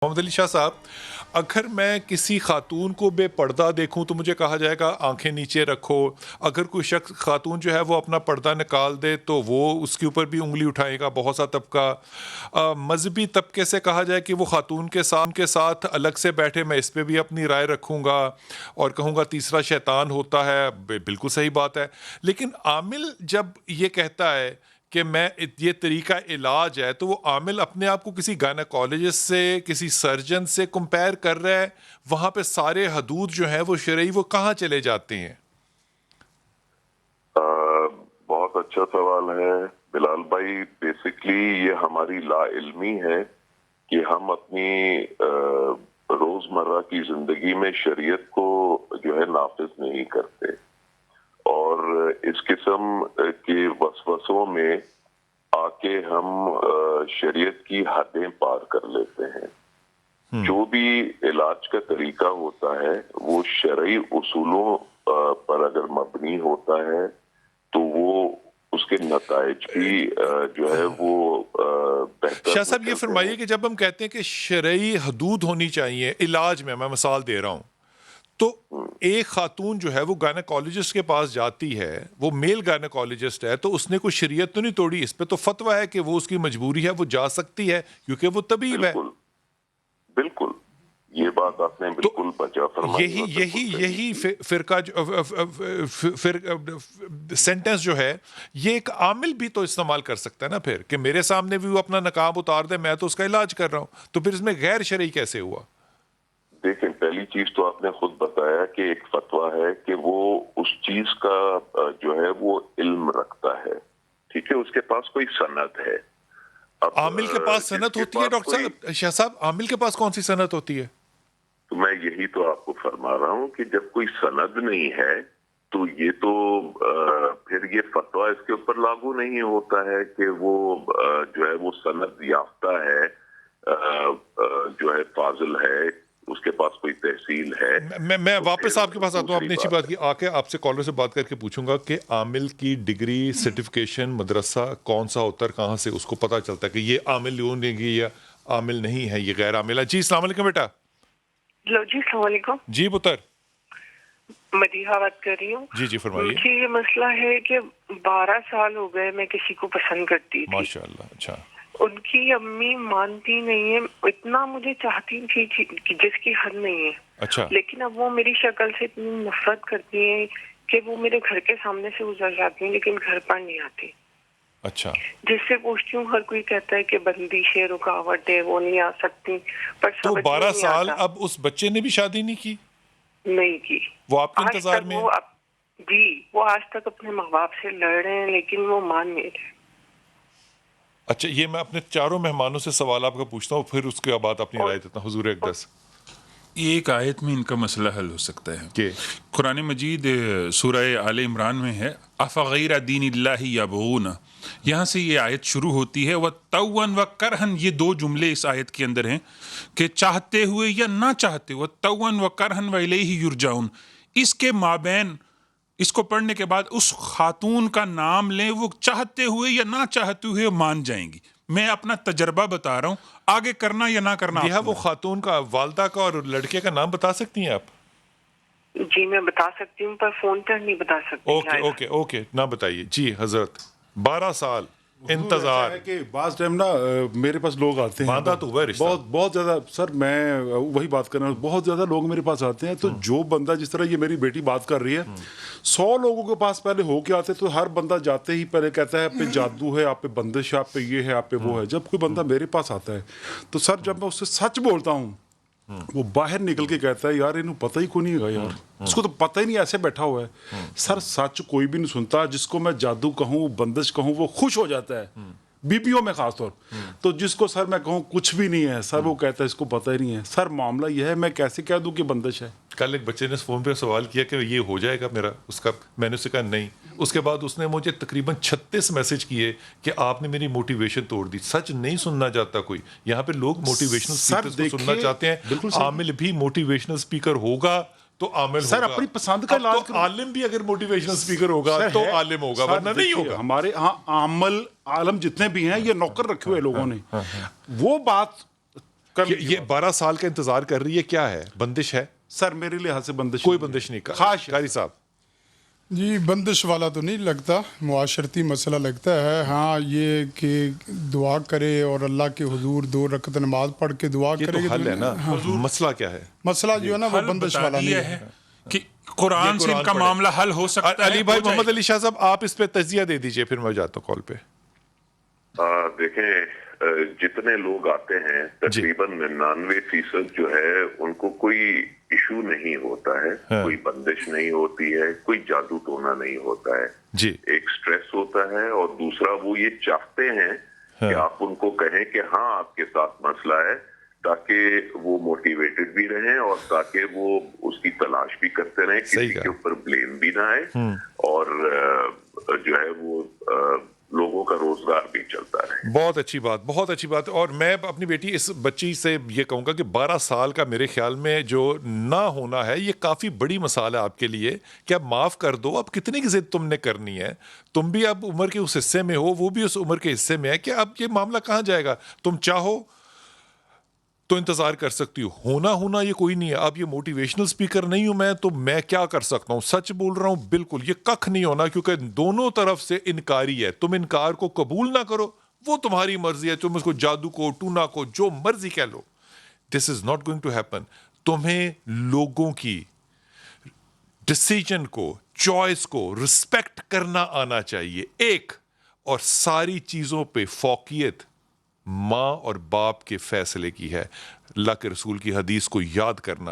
محمد علی شاہ صاحب، اگر میں کسی خاتون کو بے پردہ دیکھوں تو مجھے کہا جائے گا آنکھیں نیچے رکھو. اگر کوئی شخص خاتون جو ہے وہ اپنا پردہ نکال دے تو وہ اس کے اوپر بھی انگلی اٹھائے گا بہت سا طبقہ. مذہبی طبقے سے کہا جائے کہ وہ خاتون کے ساتھ الگ سے بیٹھے، میں اس پہ بھی اپنی رائے رکھوں گا اور کہوں گا تیسرا شیطان ہوتا ہے. بالکل صحیح بات ہے. لیکن عامل جب یہ کہتا ہے کہ میں یہ طریقہ علاج ہے تو وہ عامل اپنے آپ کو کسی گائنیکالوجسٹ سے، کسی سرجن سے کمپیئر کر رہا ہے. وہاں پہ سارے حدود جو ہیں وہ شرعی وہ کہاں چلے جاتے ہیں؟ بہت اچھا سوال ہے بلال بھائی. بیسکلی یہ ہماری لا علمی ہے کہ ہم اپنی روزمرہ کی زندگی میں شریعت کو جو ہے نافذ نہیں کرتے، اور اس قسم کے وسوسوں میں آ کے ہم شریعت کی حدیں پار کر لیتے ہیں. جو بھی علاج کا طریقہ ہوتا ہے وہ شرعی اصولوں پر اگر مبنی ہوتا ہے تو وہ اس کے نتائج بھی جو ہے وہ بہتر. شاہ صاحب یہ فرمائیے کہ جب ہم کہتے ہیں کہ شرعی حدود ہونی چاہیے علاج میں مثال دے رہا ہوں، تو ایک خاتون جو ہے وہ گائنیکالوجسٹ کے پاس جاتی ہے، وہ میل گائنیکالوجسٹ ہے، تو اس نے کوئی شریعت تو نہیں توڑی؟ اس پہ تو فتویٰ ہے کہ وہ اس کی مجبوری ہے، وہ جا سکتی ہے کیونکہ وہ طبیب ہے. بالکل یہ بات آپ نے بالکل بچا فرمائی. یہی فرقہ سینٹنس جو ہے یہ ایک عامل بھی تو استعمال کر سکتا ہے نا پھر، کہ میرے سامنے بھی وہ اپنا نقاب اتار دے، میں تو اس کا علاج کر رہا ہوں. تو پھر اس میں غیر شرعی کیسے ہوا؟ دیکھیں، پہلی چیز تو آپ نے خود بتایا کہ ایک فتویٰ ہے کہ وہ اس چیز کا جو ہے وہ علم رکھتا ہے، ٹھیک ہے، اس کے پاس کوئی سند ہے. عامل کے پاس سند ہوتی ہے ڈاکٹر صاحب؟ شاہ صاحب عامل کے پاس کون سی سند ہوتی ہے؟ تو میں یہی تو آپ کو فرما رہا ہوں کہ جب کوئی سند نہیں ہے تو یہ تو پھر یہ فتویٰ اس کے اوپر لاگو نہیں ہوتا ہے کہ وہ جو ہے وہ سند یافتہ ہے، جو ہے فاضل ہے، اس کے پاس کوئی تحصیل ہے. میں واپس آپ کے پاس آتا ہوں. آپ نے اچھی بات کی، آ کے آپ سے کالر سے بات کر کے پوچھوں گا کہ عامل کی ڈگری، سرٹیفکیشن، مدرسہ کون سا ہوتا ہے، کہاں سے اس کو پتہ چلتا ہے کہ یہ عامل گی یا عامل نہیں ہے، یہ غیر عامل ہے. جی السلام علیکم بیٹا. ہلو جی السلام علیکم. جی پتر. مدیحہ بات کر رہی ہوں. جی فرمائیے. مجھے یہ مسئلہ ہے کہ 12 سال ہو گئے میں کسی کو پسند کرتی تھی. ماشاء اللہ. اچھا. ان کی امی مانتی نہیں ہے، اتنا مجھے چاہتی تھی جس کی حد نہیں ہے. اچھا. لیکن اب وہ میری شکل سے اتنی نفرت کرتی ہیں کہ وہ میرے گھر کے سامنے سے گزر جاتی ہیں لیکن گھر پر نہیں آتی. اچھا. جس سے پوچھتی ہوں ہر کوئی کہتا ہے کہ بندش ہے، رکاوٹ ہے، وہ نہیں آ سکتی. پر تو 12 سال اب اس بچے نے بھی شادی نہیں کی؟ نہیں کی. وہ آپ کے انتظار میں؟ جی وہ آج تک اپنے ماں باپ سے لڑ رہے ہیں لیکن وہ مان نہیں رہے. اچھا، یہ میں اپنے چاروں مہمانوں سے سوال آپ کا پوچھتا ہوں، پھر اس کے بعد اپنی رائے دیتا ہوں. حضور اقدس. ایک آیت میں ان کا مسئلہ حل ہو سکتا ہے کہ قرآن مجید سورہ آل عمران میں ہے افغیر دین اللہ یبغون، یہاں سے یہ آیت شروع ہوتی ہے. وَتَوًّا وَكَرْهًا، یہ دو جملے اس آیت کے اندر ہیں کہ چاہتے ہوئے یا نہ چاہتے. وَتَوًّا وَكَرْهًا وَإِلَيْهِ يُرْجَعُونَ، اس کے مابین اس کو پڑھنے کے بعد اس خاتون کا نام لیں، وہ چاہتے ہوئے یا نہ چاہتے ہوئے مان جائیں گی. میں اپنا تجربہ بتا رہا ہوں، آگے کرنا یا نہ کرنا. وہ خاتون کا، والدہ کا اور لڑکے کا نام بتا سکتی ہیں آپ؟ جی میں بتا سکتی ہوں پر فون پر نہیں بتا سکتی. اوکے نہ بتائیے. جی حضرت. 12 سال انتظار ہے کہ بعض ٹائم نا میرے پاس لوگ آتے ہیں بہت زیادہ. سر میں وہی بات کر رہا ہوں، بہت زیادہ لوگ میرے پاس آتے ہیں. تو جو بندہ جس طرح یہ میری بیٹی بات کر رہی ہے، 100 لوگوں کے پاس پہلے ہو کے آتے تو ہر بندہ جاتے ہی پہلے کہتا ہے آپ پہ جادو ہے، آپ پہ بندش ہے، آپ پہ یہ ہے، آپ پہ وہ ہے. جب کوئی بندہ میرے پاس آتا ہے تو سر جب میں اس سے سچ بولتا ہوں وہ باہر نکل کے کہتا ہے یار انہوں پتہ ہی کو نہیں ہے یار، اس کو تو پتہ ہی نہیں، ایسے بیٹھا ہوا ہے. سر سچ کوئی بھی نہیں سنتا. جس کو میں جادو کہوں، بندش کہوں، وہ خوش ہو جاتا ہے، بیبیوں میں خاص طور. تو جس کو سر میں کہوں کچھ بھی نہیں ہے، سر وہ کہتا ہے اس کو پتہ ہی نہیں ہے. سر معاملہ یہ ہے، میں کیسے کہہ دوں کہ بندش ہے. کل ایک بچے نے فون پہ سوال کیا کہ یہ ہو جائے گا میرا، اس کا میں نے اسے کہا نہیں. اس کے بعد اس نے مجھے تقریباً 36 میسج کیے کہ آپ نے میری موٹیویشن توڑ دی. سچ نہیں سننا چاہتا کوئی. یہاں پہ لوگ موٹیویشنل اسپیکر کو سننا چاہتے ہیں. عامل بھی موٹیویشنل اسپیکر ہوگا تو عامل سر اپنی پسند کا علاج کرو. عالم بھی اگر موٹیویشنل اسپیکر ہوگا تو عالم ہوگا، ورنہ نہیں ہوگا. ہمارے ہاں عامل عالم جتنے بھی ہیں یہ نوکر رکھے ہوئے لوگوں نے. وہ بات یہ 12 سال کا انتظار کر رہی ہے, کیا ہے, بندش ہے؟ سر میرے لحاظ سے بندش کوئی بندش نہیں. خواہش ہے. قاری صاحب جی بندش والا تو نہیں لگتا, معاشرتی مسئلہ لگتا ہے. ہاں یہ کہ دعا کرے اور اللہ کے حضور 2 رکعت نماز پڑھ کے دعا یہ کرے تو حل ہے نا, مسئلہ کیا ہے؟ مسئلہ جو ہے نا وہ حل بندش بتا والا دیا نہیں ہے کہ قرآن سے ان کا پڑھے. معاملہ حل ہو سکتا ہے. علی بھائی, محمد علی شاہ صاحب آپ اس پہ تجزیہ دے دیجئے, پھر میں جاتا ہوں کال پہ. دیکھیں جتنے لوگ آتے ہیں تقریباً 99% جو ہے ان کو کوئی ایشو نہیں ہوتا ہے, کوئی بندش نہیں ہوتی ہے, کوئی جادو ٹونا نہیں ہوتا ہے. جی ایک سٹریس ہوتا ہے, اور دوسرا وہ یہ چاہتے ہیں کہ آپ ان کو کہیں کہ ہاں آپ کے ساتھ مسئلہ ہے, تاکہ وہ موٹیویٹڈ بھی رہیں اور تاکہ وہ اس کی تلاش بھی کرتے رہیں, کسی کے اوپر بلیم بھی نہ آئے, اور جو ہے وہ لوگوں کا روزگار بھی چلتا رہے. بہت اچھی بات, بہت اچھی بات. اور میں اپنی بیٹی اس بچی سے یہ کہوں گا کہ 12 سال کا میرے خیال میں جو نہ ہونا ہے یہ کافی بڑی مثال ہے آپ کے لیے, کہ اب معاف کر دو. اب کتنی کی ضد تم نے کرنی ہے, تم بھی اب عمر کے اس حصے میں ہو, وہ بھی اس عمر کے حصے میں ہے, کہ اب یہ معاملہ کہاں جائے گا. تم چاہو تو انتظار کر سکتی ہو, ہونا یہ کوئی نہیں ہے. اب یہ موٹیویشنل سپیکر نہیں ہوں میں, تو میں کیا کر سکتا ہوں, سچ بول رہا ہوں بالکل. یہ ککھ نہیں ہونا, کیونکہ دونوں طرف سے انکاری ہے. تم انکار کو قبول نہ کرو, وہ تمہاری مرضی ہے, تم اس کو جادو کو, ٹونا کو, جو مرضی کہہ لو. This is not going to happen. تمہیں لوگوں کی ڈسیجن کو, چوائس کو رسپیکٹ کرنا آنا چاہیے ایک, اور ساری چیزوں پہ فوقیت ماں اور باپ کے فیصلے کی ہے. اللہ کے رسول کی حدیث کو یاد کرنا